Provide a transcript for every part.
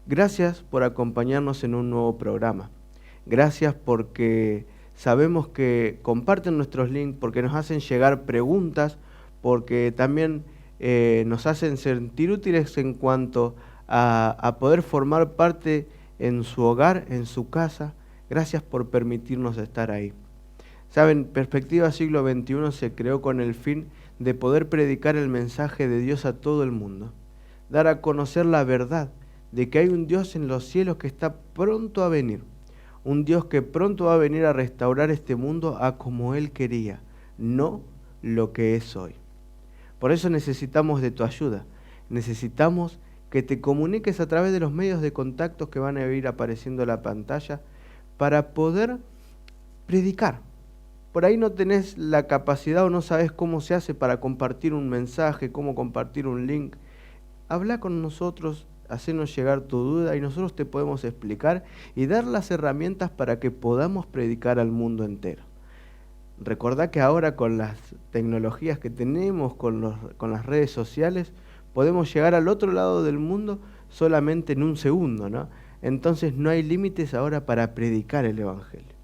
Gracias por acompañarnos en un nuevo programa. Gracias porque sabemos que comparten nuestros links, porque nos hacen llegar preguntas, porque también nos hacen sentir útiles en cuanto a poder formar parte en su hogar, en su casa. Gracias por permitirnos estar ahí. Saben, Perspectiva Siglo XXI se creó con el fin de poder predicar el mensaje de Dios a todo el mundo, dar a conocer la verdad de que hay un Dios en los cielos que está pronto a venir, un Dios que pronto va a venir a restaurar este mundo a como Él quería, no lo que es hoy. Por eso necesitamos de tu ayuda, necesitamos que te comuniques a través de los medios de contacto que van a ir apareciendo en la pantalla para poder predicar. Por ahí no tenés la capacidad o no sabes cómo se hace para compartir un mensaje, cómo compartir un link. Habla con nosotros, hacernos llegar tu duda y nosotros te podemos explicar y dar las herramientas para que podamos predicar al mundo entero. Recordá que ahora con las tecnologías que tenemos, con las redes sociales, podemos llegar al otro lado del mundo solamente en un segundo, ¿no? Entonces no hay límites ahora para predicar el Evangelio.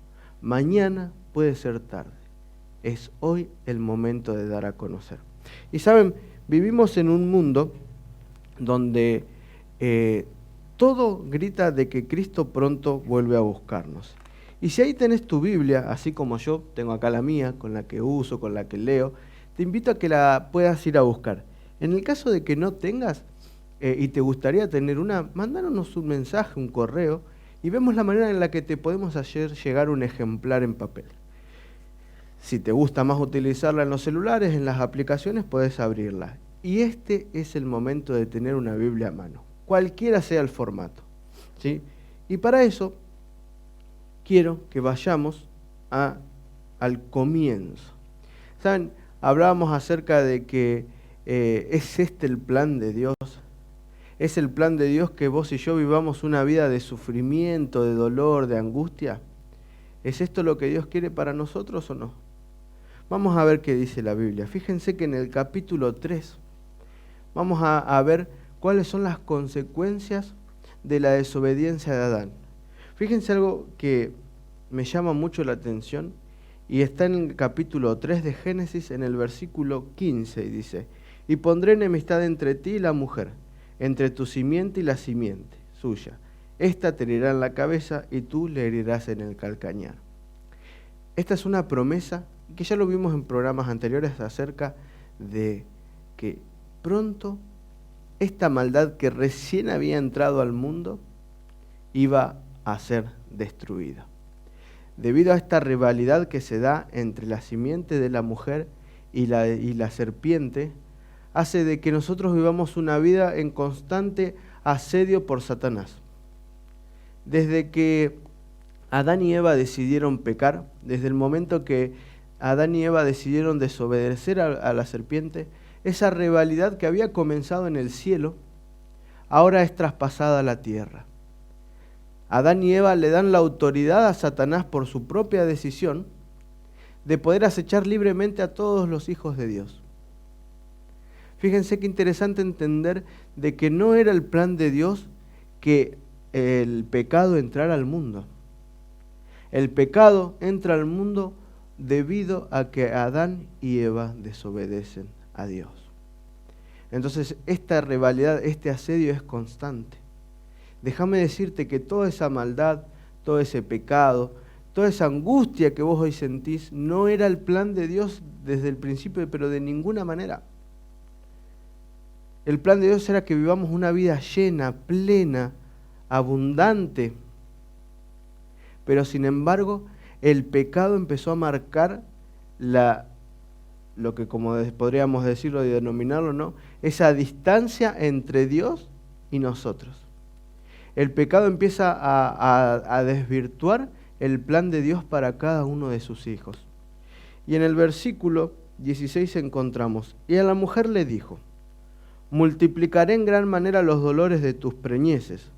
Mañana puede ser tarde. Es hoy el momento de dar a conocer. Y saben, vivimos en un mundo donde todo grita de que Cristo pronto vuelve a buscarnos. Y si ahí tenés tu Biblia, así como yo tengo acá la mía, con la que uso, con la que leo, te invito a que la puedas ir a buscar. En el caso de que no tengas y te gustaría tener una, mándanos un mensaje, un correo, y vemos la manera en la que te podemos hacer llegar un ejemplar en papel. Si te gusta más utilizarla en los celulares, en las aplicaciones, puedes abrirla. Y este es el momento de tener una Biblia a mano, cualquiera sea el formato, ¿sí? Y para eso quiero que vayamos al comienzo. ¿Saben? Hablábamos acerca de que es este el plan de Dios. ¿Es el plan de Dios que vos y yo vivamos una vida de sufrimiento, de dolor, de angustia? ¿Es esto lo que Dios quiere para nosotros o no? Vamos a ver qué dice la Biblia. Fíjense que en el capítulo 3 vamos a ver cuáles son las consecuencias de la desobediencia de Adán. Fíjense algo que me llama mucho la atención y está en el capítulo 3 de Génesis en el versículo 15 y dice: y pondré enemistad entre ti y la mujer, entre tu simiente y la simiente suya. Esta te herirá en la cabeza y tú le herirás en el calcañar. Esta es una promesa que ya lo vimos en programas anteriores acerca de que pronto esta maldad que recién había entrado al mundo iba a ser destruida. Debido a esta rivalidad que se da entre la simiente de la mujer y la serpiente, hace de que nosotros vivamos una vida en constante asedio por Satanás. Desde que Adán y Eva decidieron pecar, desde el momento que Adán y Eva decidieron desobedecer a la serpiente, esa rivalidad que había comenzado en el cielo, ahora es traspasada a la tierra. Adán y Eva le dan la autoridad a Satanás por su propia decisión de poder acechar libremente a todos los hijos de Dios. Fíjense qué interesante entender de que no era el plan de Dios que el pecado entrara al mundo. El pecado entra al mundo debido a que Adán y Eva desobedecen a Dios. Entonces, esta rivalidad, este asedio es constante. Déjame decirte que toda esa maldad, todo ese pecado, toda esa angustia que vos hoy sentís, no era el plan de Dios desde el principio, pero de ninguna manera. El plan de Dios era que vivamos una vida llena, plena, abundante. Pero sin embargo, el pecado empezó a marcar lo que como podríamos decirlo y denominarlo, ¿no? Esa distancia entre Dios y nosotros. El pecado empieza a desvirtuar el plan de Dios para cada uno de sus hijos. Y en el versículo 16 encontramos: y a la mujer le dijo: multiplicaré en gran manera los dolores de tus preñeces.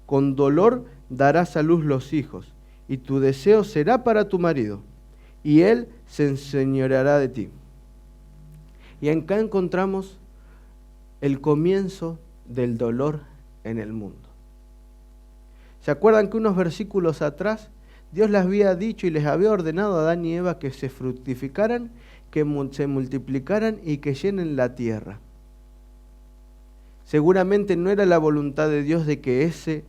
Con dolor darás a luz los hijos, y tu deseo será para tu marido, y él se enseñoreará de ti. Y acá encontramos el comienzo del dolor en el mundo. ¿Se acuerdan que unos versículos atrás Dios les había dicho y les había ordenado a Adán y Eva que se fructificaran, que se multiplicaran y que llenen la tierra? Seguramente no era la voluntad de Dios de que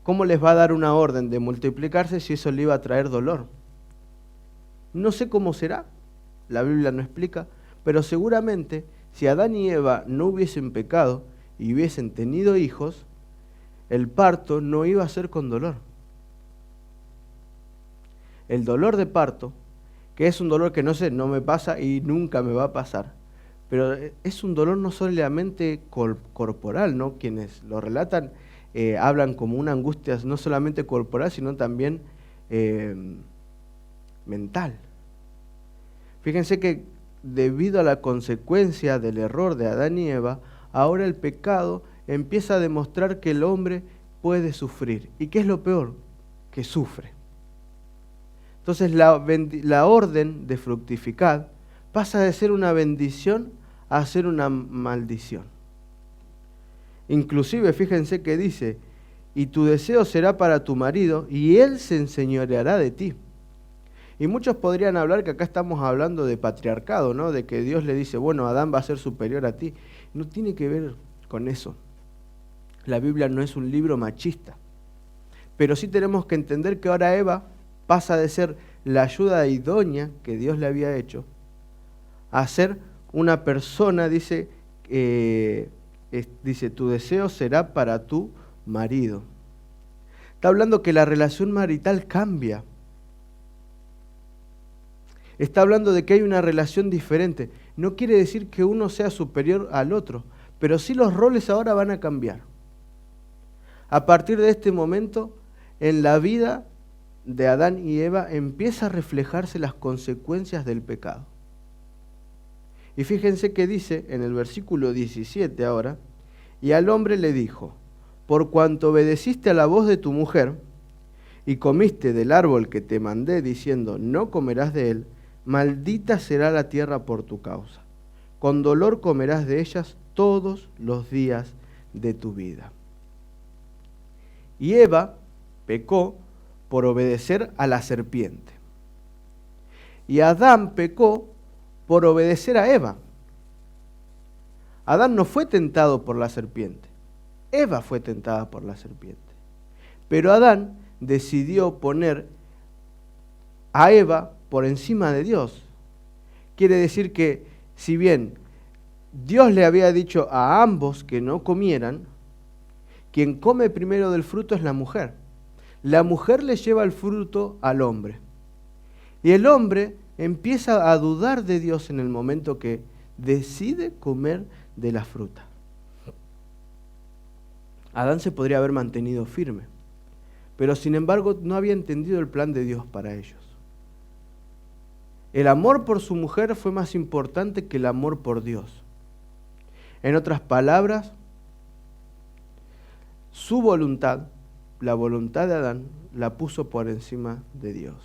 ¿cómo les va a dar una orden de multiplicarse si eso le iba a traer dolor? No sé cómo será, la Biblia no explica, pero seguramente si Adán y Eva no hubiesen pecado y hubiesen tenido hijos, el parto no iba a ser con dolor. El dolor de parto, que es un dolor que no me pasa y nunca me va a pasar, pero es un dolor no solamente corporal, ¿no? Quienes lo relatan hablan como una angustia no solamente corporal, sino también mental. Fíjense que debido a la consecuencia del error de Adán y Eva, ahora el pecado empieza a demostrar que el hombre puede sufrir. ¿Y qué es lo peor? Que sufre. Entonces la orden de fructificar pasa de ser una bendición a ser una maldición. Inclusive, fíjense que dice, y tu deseo será para tu marido, y él se enseñoreará de ti. Y muchos podrían hablar que acá estamos hablando de patriarcado, ¿no? De que Dios le dice, bueno, Adán va a ser superior a ti. No tiene que ver con eso. La Biblia no es un libro machista. Pero sí tenemos que entender que ahora Eva pasa de ser la ayuda idónea que Dios le había hecho a ser una persona, dice, tu deseo será para tu marido. Está hablando que la relación marital cambia. Está hablando de que hay una relación diferente. No quiere decir que uno sea superior al otro, pero sí los roles ahora van a cambiar. A partir de este momento, en la vida de Adán y Eva empieza a reflejarse las consecuencias del pecado. Y fíjense que dice en el versículo 17 ahora, y al hombre le dijo, por cuanto obedeciste a la voz de tu mujer y comiste del árbol que te mandé diciendo, no comerás de él, maldita será la tierra por tu causa. Con dolor comerás de ellas todos los días de tu vida. Y Eva pecó por obedecer a la serpiente. Y Adán pecó por obedecer a Eva. Adán no fue tentado por la serpiente. Eva fue tentada por la serpiente. Pero Adán decidió poner a Eva por encima de Dios. Quiere decir que si bien Dios le había dicho a ambos que no comieran, quien come primero del fruto es la mujer. La mujer le lleva el fruto al hombre. Y el hombre empieza a dudar de Dios en el momento que decide comer de la fruta. Adán se podría haber mantenido firme, pero sin embargo no había entendido el plan de Dios para ellos. El amor por su mujer fue más importante que el amor por Dios. En otras palabras, su voluntad, la voluntad de Adán, la puso por encima de Dios.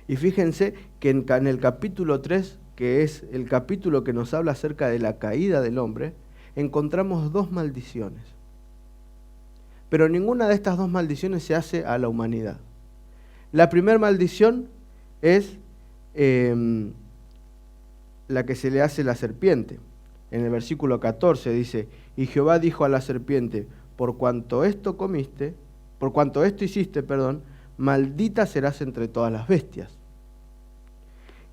Y fíjense que en el capítulo 3, que es el capítulo que nos habla acerca de la caída del hombre, encontramos dos maldiciones. Pero ninguna de estas dos maldiciones se hace a la humanidad. La primera maldición es la que se le hace a la serpiente. En el versículo 14 dice, y Jehová dijo a la serpiente, por cuanto esto hiciste, maldita serás entre todas las bestias.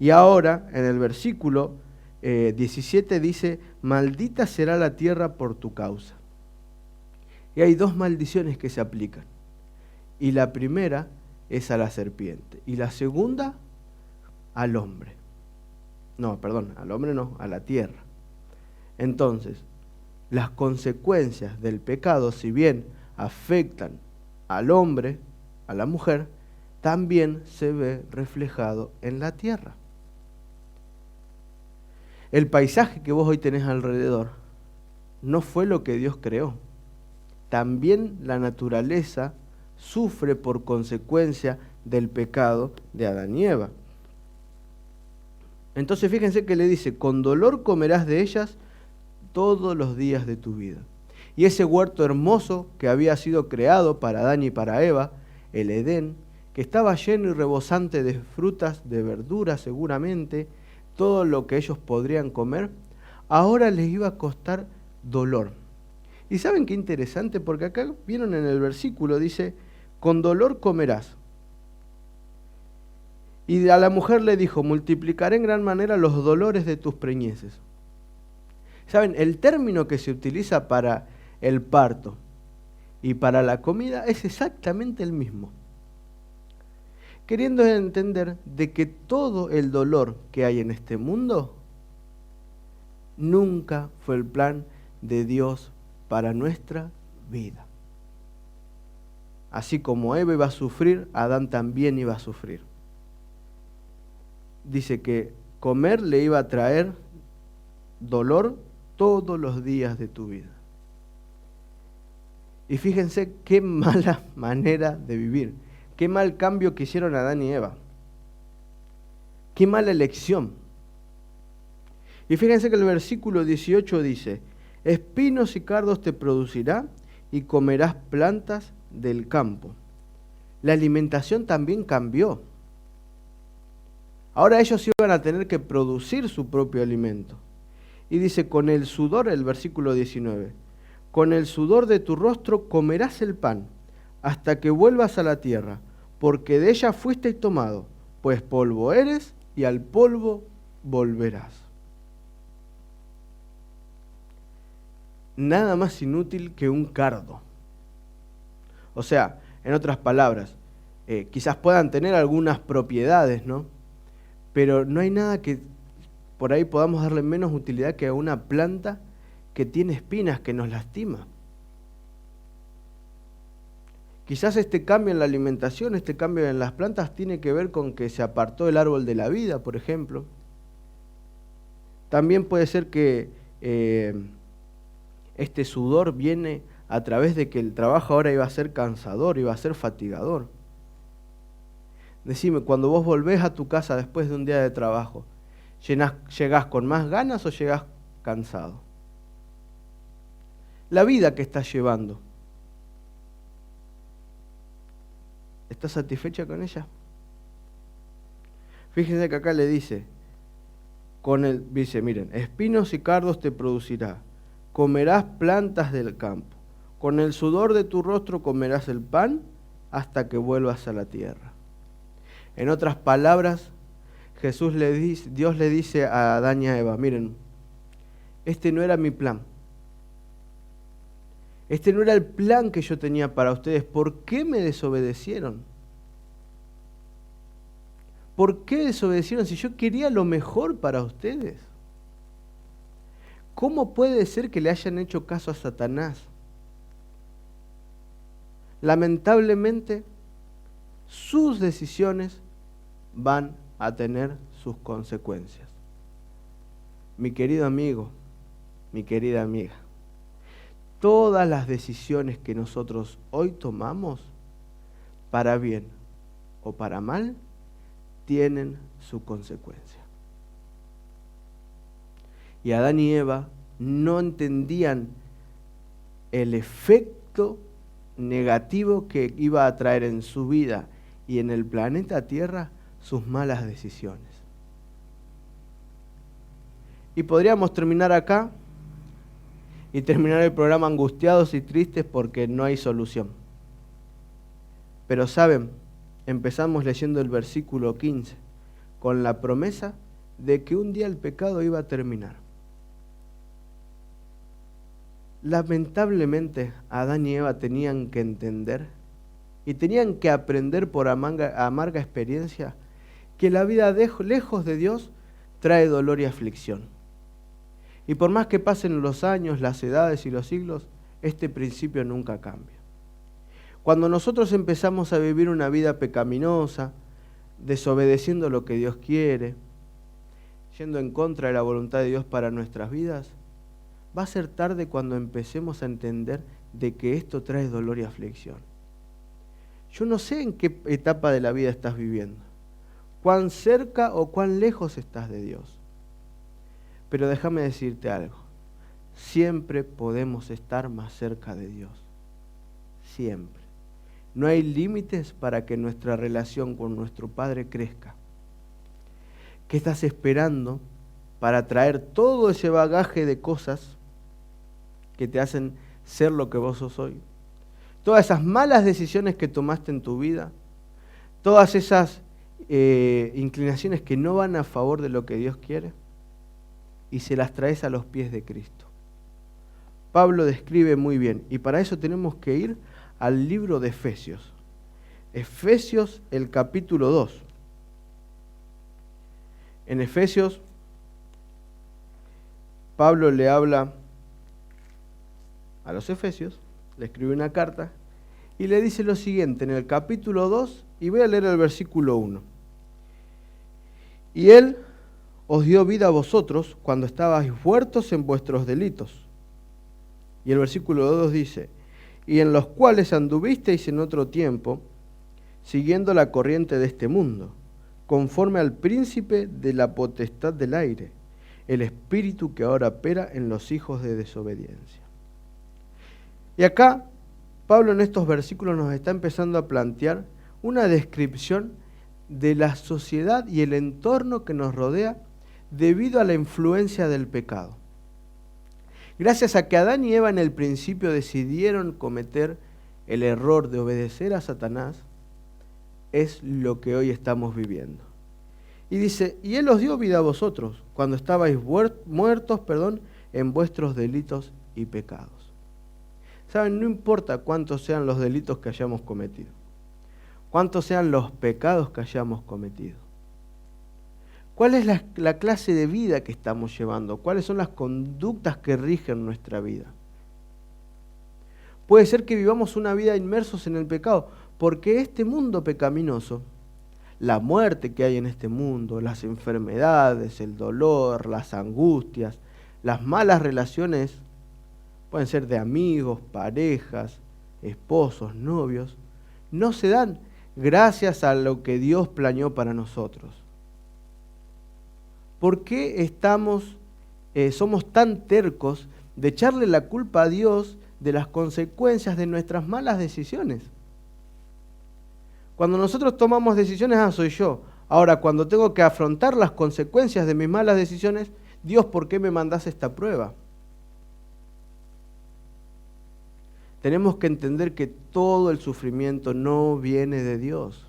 Y ahora, en el versículo 17 dice, maldita será la tierra por tu causa. Y hay dos maldiciones que se aplican. Y la primera es a la serpiente. Y la segunda, al hombre. Al hombre no, a la tierra. Entonces, las consecuencias del pecado, si bien afectan al hombre, a la mujer, también se ve reflejado en la tierra. El paisaje que vos hoy tenés alrededor no fue lo que Dios creó. También la naturaleza sufre por consecuencia del pecado de Adán y Eva. Entonces fíjense que le dice, con dolor comerás de ellas todos los días de tu vida. Y ese huerto hermoso que había sido creado para Adán y para Eva, el Edén, que estaba lleno y rebosante de frutas, de verduras seguramente, todo lo que ellos podrían comer, ahora les iba a costar dolor. Y ¿saben qué interesante? Porque acá vieron en el versículo, dice, con dolor comerás. Y a la mujer le dijo, multiplicaré en gran manera los dolores de tus preñeces. ¿Saben? El término que se utiliza para el parto y para la comida es exactamente el mismo. Queriendo entender de que todo el dolor que hay en este mundo nunca fue el plan de Dios para nuestra vida. Así como Eva iba a sufrir, Adán también iba a sufrir. Dice que comer le iba a traer dolor todos los días de tu vida. Y fíjense qué mala manera de vivir, qué mal cambio que hicieron Adán y Eva, qué mala elección. Y fíjense que el versículo 18 dice, espinos y cardos te producirá y comerás plantas del campo. La alimentación también cambió. Ahora ellos iban a tener que producir su propio alimento. Y dice, con el sudor, el versículo 19, con el sudor de tu rostro comerás el pan, hasta que vuelvas a la tierra, porque de ella fuiste tomado, pues polvo eres y al polvo volverás. Nada más inútil que un cardo. O sea, en otras palabras, quizás puedan tener algunas propiedades, ¿no? Pero no hay nada que por ahí podamos darle menos utilidad que a una planta que tiene espinas, que nos lastima. Quizás este cambio en la alimentación, este cambio en las plantas tiene que ver con que se apartó el árbol de la vida, por ejemplo. También puede ser que este sudor viene a través de que el trabajo ahora iba a ser cansador, iba a ser fatigador. Decime, cuando vos volvés a tu casa después de un día de trabajo, ¿llegás con más ganas o llegás cansado? La vida que estás llevando, ¿estás satisfecha con ella? Fíjense que acá le dice, dice, miren, espinos y cardos te producirá, comerás plantas del campo, con el sudor de tu rostro comerás el pan hasta que vuelvas a la tierra. En otras palabras, Dios le dice a Adán y a Eva, miren, este no era mi plan. Este no era el plan que yo tenía para ustedes. ¿Por qué me desobedecieron? ¿Por qué desobedecieron si yo quería lo mejor para ustedes? ¿Cómo puede ser que le hayan hecho caso a Satanás? Lamentablemente, sus decisiones van a tener sus consecuencias. Mi querido amigo, mi querida amiga, todas las decisiones que nosotros hoy tomamos, para bien o para mal, tienen su consecuencia. Y Adán y Eva no entendían el efecto negativo que iba a traer en su vida y en el planeta Tierra sus malas decisiones. Y podríamos terminar acá y terminar el programa angustiados y tristes porque no hay solución. Pero saben, empezamos leyendo el versículo 15 con la promesa de que un día el pecado iba a terminar. Lamentablemente, Adán y Eva tenían que entender y tenían que aprender por amarga experiencia que la vida lejos de Dios trae dolor y aflicción. Y por más que pasen los años, las edades y los siglos, este principio nunca cambia. Cuando nosotros empezamos a vivir una vida pecaminosa, desobedeciendo lo que Dios quiere, yendo en contra de la voluntad de Dios para nuestras vidas, va a ser tarde cuando empecemos a entender de que esto trae dolor y aflicción. Yo no sé en qué etapa de la vida estás viviendo, cuán cerca o cuán lejos estás de Dios. Pero déjame decirte algo, siempre podemos estar más cerca de Dios. Siempre. No hay límites para que nuestra relación con nuestro Padre crezca. ¿Qué estás esperando para traer todo ese bagaje de cosas que te hacen ser lo que vos sos hoy? Todas esas malas decisiones que tomaste en tu vida, todas esas inclinaciones que no van a favor de lo que Dios quiere, y se las traes a los pies de Cristo. Pablo describe muy bien, y para eso tenemos que ir al libro de Efesios. Efesios, el capítulo 2. En Efesios, Pablo le habla a los Efesios, le escribe una carta y le dice lo siguiente en el capítulo 2, y voy a leer el versículo 1. Y Él os dio vida a vosotros cuando estabais muertos en vuestros delitos. Y el versículo 2 dice, y en los cuales anduvisteis en otro tiempo, siguiendo la corriente de este mundo, conforme al príncipe de la potestad del aire, el espíritu que ahora opera en los hijos de desobediencia. Y acá, Pablo en estos versículos nos está empezando a plantear una descripción de la sociedad y el entorno que nos rodea debido a la influencia del pecado. Gracias a que Adán y Eva en el principio decidieron cometer el error de obedecer a Satanás, es lo que hoy estamos viviendo. Y dice, y Él os dio vida a vosotros cuando estabais muertos en vuestros delitos y pecados. ¿Saben? No importa cuántos sean los delitos que hayamos cometido, cuántos sean los pecados que hayamos cometido. ¿Cuál es la clase de vida que estamos llevando? ¿Cuáles son las conductas que rigen nuestra vida? Puede ser que vivamos una vida inmersos en el pecado, porque este mundo pecaminoso, la muerte que hay en este mundo, las enfermedades, el dolor, las angustias, las malas relaciones, pueden ser de amigos, parejas, esposos, novios, no se dan gracias a lo que Dios planeó para nosotros. ¿Por qué somos tan tercos de echarle la culpa a Dios de las consecuencias de nuestras malas decisiones? Cuando nosotros tomamos decisiones, soy yo. Ahora, cuando tengo que afrontar las consecuencias de mis malas decisiones, Dios, ¿por qué me mandás esta prueba? Tenemos que entender que todo el sufrimiento no viene de Dios.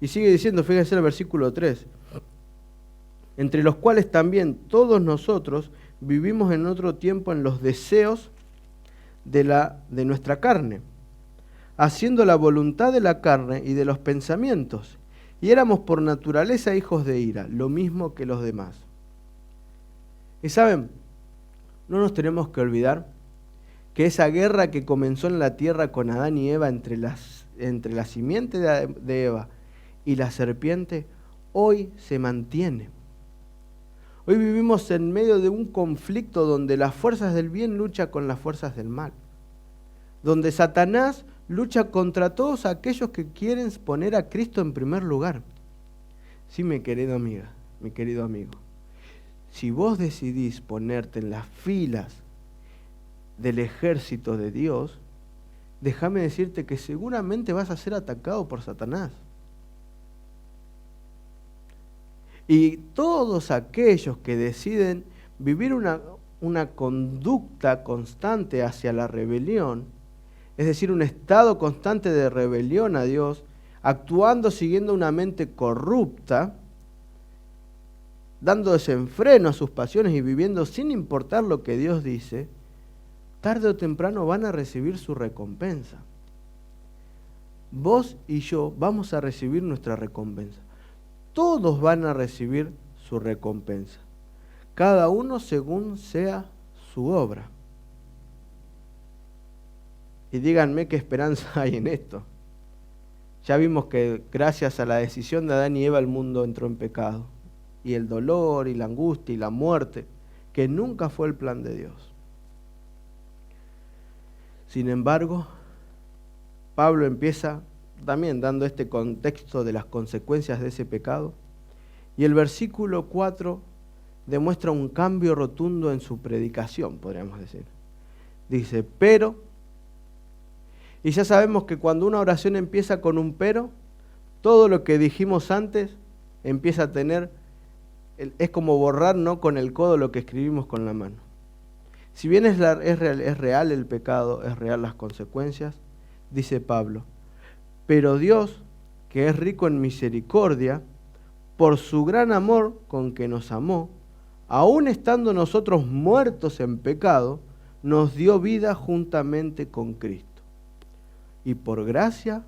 Y sigue diciendo, fíjense el versículo 3, entre los cuales también todos nosotros vivimos en otro tiempo en los deseos de nuestra carne, haciendo la voluntad de la carne y de los pensamientos, y éramos por naturaleza hijos de ira, lo mismo que los demás. Y saben, no nos tenemos que olvidar que esa guerra que comenzó en la tierra con Adán y Eva entre la simiente de Eva y la serpiente, hoy se mantiene. Hoy vivimos en medio de un conflicto donde las fuerzas del bien luchan con las fuerzas del mal, donde Satanás lucha contra todos aquellos que quieren poner a Cristo en primer lugar. Sí, mi querida amiga, mi querido amigo, si vos decidís ponerte en las filas del ejército de Dios, déjame decirte que seguramente vas a ser atacado por Satanás. Y todos aquellos que deciden vivir una conducta constante hacia la rebelión, es decir, un estado constante de rebelión a Dios, actuando siguiendo una mente corrupta, dando desenfreno a sus pasiones y viviendo sin importar lo que Dios dice, tarde o temprano van a recibir su recompensa. Vos y yo vamos a recibir nuestra recompensa. Todos van a recibir su recompensa, cada uno según sea su obra. Y díganme qué esperanza hay en esto. Ya vimos que gracias a la decisión de Adán y Eva el mundo entró en pecado. Y el dolor y la angustia y la muerte, que nunca fue el plan de Dios. Sin embargo, Pablo empieza también dando este contexto de las consecuencias de ese pecado. Y el versículo 4 demuestra un cambio rotundo en su predicación, podríamos decir. Dice, pero, y ya sabemos que cuando una oración empieza con un pero, todo lo que dijimos antes empieza a tener, es como borrar, ¿no?, con el codo lo que escribimos con la mano. Si bien es real el pecado, es real las consecuencias, dice Pablo, pero Dios, que es rico en misericordia, por su gran amor con que nos amó, aun estando nosotros muertos en pecado, nos dio vida juntamente con Cristo. Y por gracia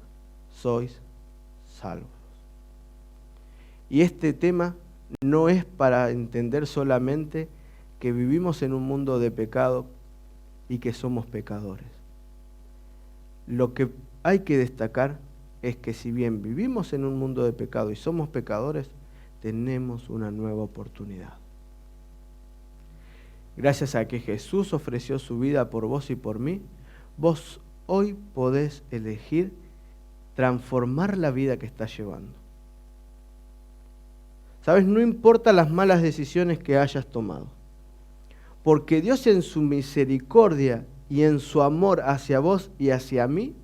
sois salvos. Y este tema no es para entender solamente que vivimos en un mundo de pecado y que somos pecadores. Lo que hay que destacar es que si bien vivimos en un mundo de pecado y somos pecadores, tenemos una nueva oportunidad. Gracias a que Jesús ofreció su vida por vos y por mí, vos hoy podés elegir transformar la vida que estás llevando. ¿Sabes? No importa las malas decisiones que hayas tomado, porque Dios en su misericordia y en su amor hacia vos y hacia mí,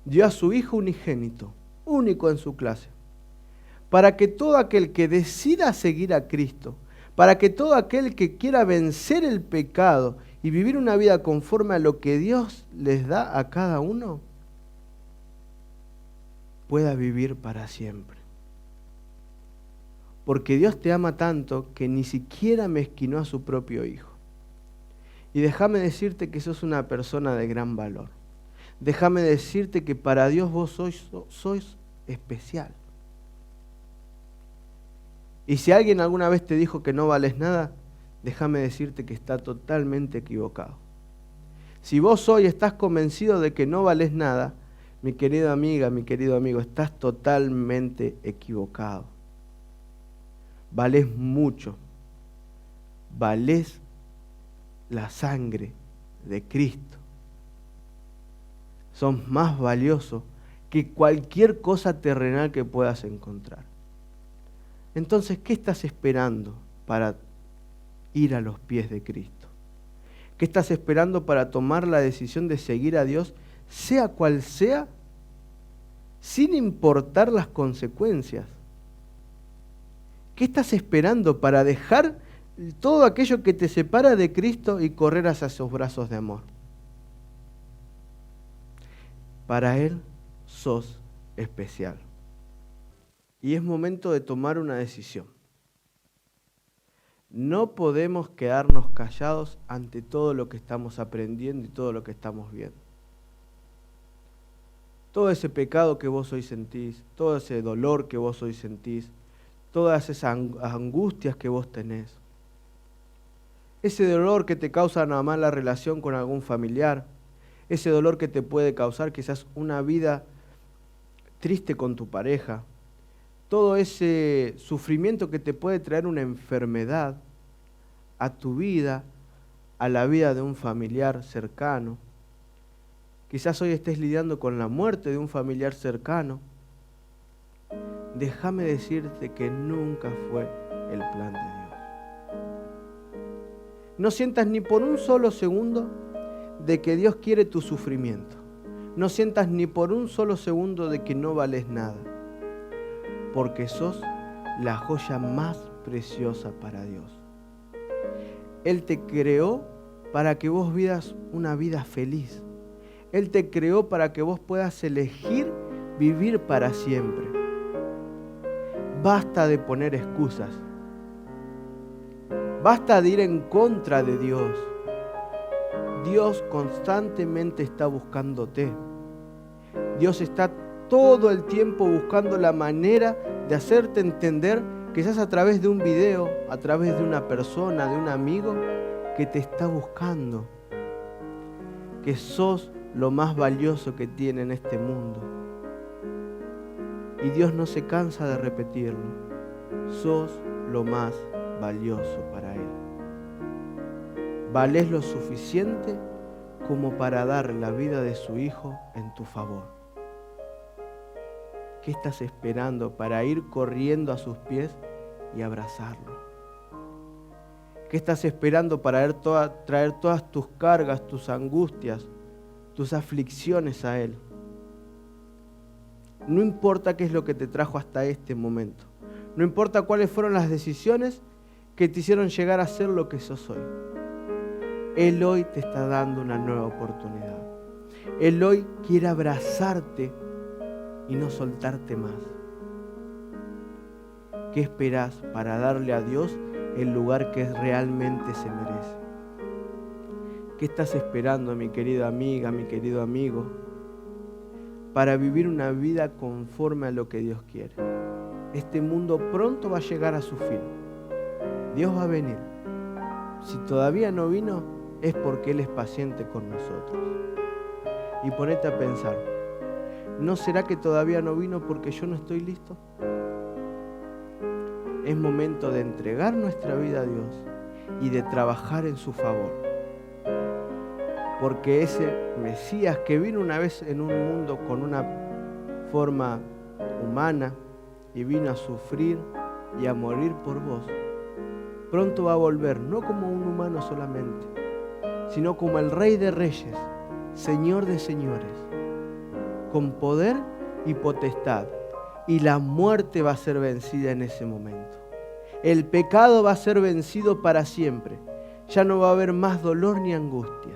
dio a su Hijo unigénito, único en su clase, para que todo aquel que decida seguir a Cristo, para que todo aquel que quiera vencer el pecado y vivir una vida conforme a lo que Dios les da a cada uno, pueda vivir para siempre. Porque Dios te ama tanto que ni siquiera mezquinó a su propio Hijo. Y déjame decirte que sos una persona de gran valor. Déjame decirte que para Dios vos sois especial. Y si alguien alguna vez te dijo que no vales nada, déjame decirte que está totalmente equivocado. Si vos hoy estás convencido de que no vales nada, mi querida amiga, mi querido amigo, estás totalmente equivocado. Valés mucho. Valés la sangre de Cristo. Sos más valioso que cualquier cosa terrenal que puedas encontrar. Entonces, ¿qué estás esperando para ir a los pies de Cristo? ¿Qué estás esperando para tomar la decisión de seguir a Dios, sea cual sea, sin importar las consecuencias? ¿Qué estás esperando para dejar todo aquello que te separa de Cristo y correr hacia sus brazos de amor? Para Él sos especial. Y es momento de tomar una decisión. No podemos quedarnos callados ante todo lo que estamos aprendiendo y todo lo que estamos viendo. Todo ese pecado que vos hoy sentís, todo ese dolor que vos hoy sentís, todas esas angustias que vos tenés, ese dolor que te causa una mala relación con algún familiar, ese dolor que te puede causar quizás una vida triste con tu pareja, todo ese sufrimiento que te puede traer una enfermedad a tu vida, a la vida de un familiar cercano. Quizás hoy estés lidiando con la muerte de un familiar cercano. Déjame decirte que nunca fue el plan de Dios. No sientas ni por un solo segundo de que Dios quiere tu sufrimiento. No sientas ni por un solo segundo de que no vales nada. Porque sos la joya más preciosa para Dios. Él te creó para que vos vivas una vida feliz. Él te creó para que vos puedas elegir vivir para siempre. Basta de poner excusas. Basta de ir en contra de Dios. Dios constantemente está buscándote. Dios está todo el tiempo buscando la manera de hacerte entender, quizás a través de un video, a través de una persona, de un amigo, que te está buscando. Que sos lo más valioso que tiene en este mundo. Y Dios no se cansa de repetirlo. Sos lo más valioso para Él. Valés lo suficiente como para dar la vida de su Hijo en tu favor. ¿Qué estás esperando para ir corriendo a sus pies y abrazarlo? ¿Qué estás esperando para traer todas tus cargas, tus angustias, tus aflicciones a Él? No importa qué es lo que te trajo hasta este momento. No importa cuáles fueron las decisiones que te hicieron llegar a ser lo que sos hoy. Él hoy te está dando una nueva oportunidad. Él hoy quiere abrazarte y no soltarte más. ¿Qué esperás para darle a Dios el lugar que realmente se merece? ¿Qué estás esperando, mi querida amiga, mi querido amigo, para vivir una vida conforme a lo que Dios quiere? Este mundo pronto va a llegar a su fin. Dios va a venir. Si todavía no vino, es porque Él es paciente con nosotros. Y ponete a pensar, ¿no será que todavía no vino porque yo no estoy listo? Es momento de entregar nuestra vida a Dios y de trabajar en su favor. Porque ese Mesías que vino una vez en un mundo con una forma humana y vino a sufrir y a morir por vos, pronto va a volver, no como un humano solamente, sino como el Rey de Reyes, Señor de Señores, con poder y potestad. Y la muerte va a ser vencida en ese momento. El pecado va a ser vencido para siempre. Ya no va a haber más dolor ni angustia.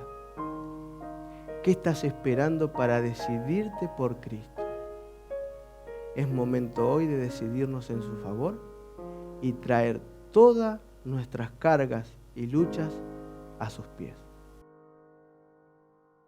¿Qué estás esperando para decidirte por Cristo? Es momento hoy de decidirnos en su favor y traer todas nuestras cargas y luchas a sus pies.